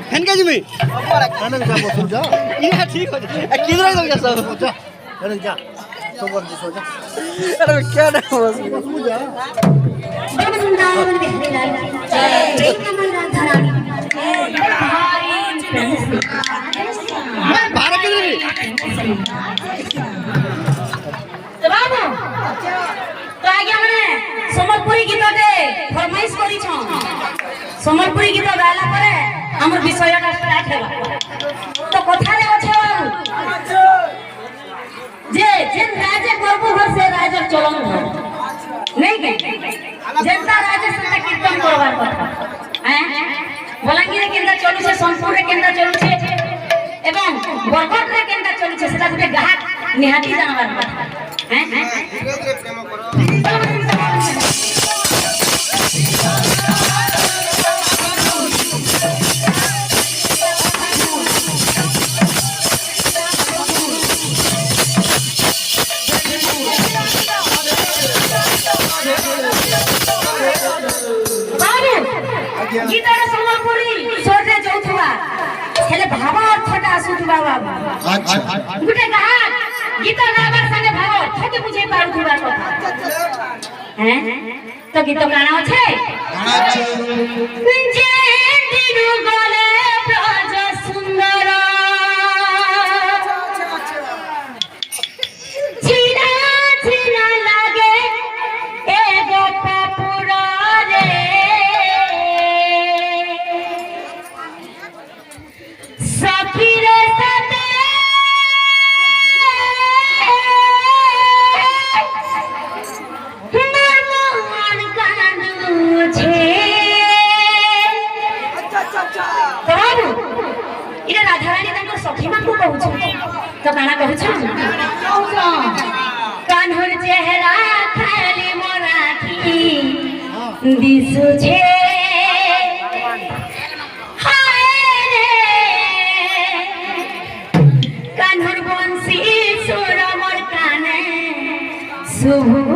fan কে যাবি ইয়া ঠিক আছে কি ধরে যাবে সব যা আরে যা সব বন্ধ সব যা আরে क्या ना बस যা बाहर के दे तो बाबू तो आगे हमने सम्बलपुरी गीत दे फरमाइश करी छ सम्बलपुरी गीत गाला परे हमर विषयटा स्टार्ट हेबा तो कथा रे अछि बाबू जे जेन राजे करबो घर से राजर चलन नहीं के जनता राजे से कीर्तन करवार कथा हैं बलांगीर केंदा चलु से सोनपुर रे केंदा चलु से एवं बरगढ़ रे केंदा चलु से सेटा गुटे गाहक निहाती जानवर कथा हैं धीरे धीरे प्रेम करो गीतार सम्बलपुरी सोटे जाउथबा हेले भाव अर्थटा आसुथबा बाबू अच्छा गुटे गाहक गीत गाबार संगे भाव अर्थ बुझे पारुथबा कथा हैं तो गीत गाना আছে गाना আছে जे दिनु गले ब्रज सुंदर चिरा चिरा लागे एगो पापुरा रे सखीरे सते मन कानू छे बाबू इरे राधारानी तंग सखी मान को कहू छ तो गाना कहू छ कान्हर चेहरा खाली मोराखी दिसु छे कान्हर बंसी सुर मोर काने शुभ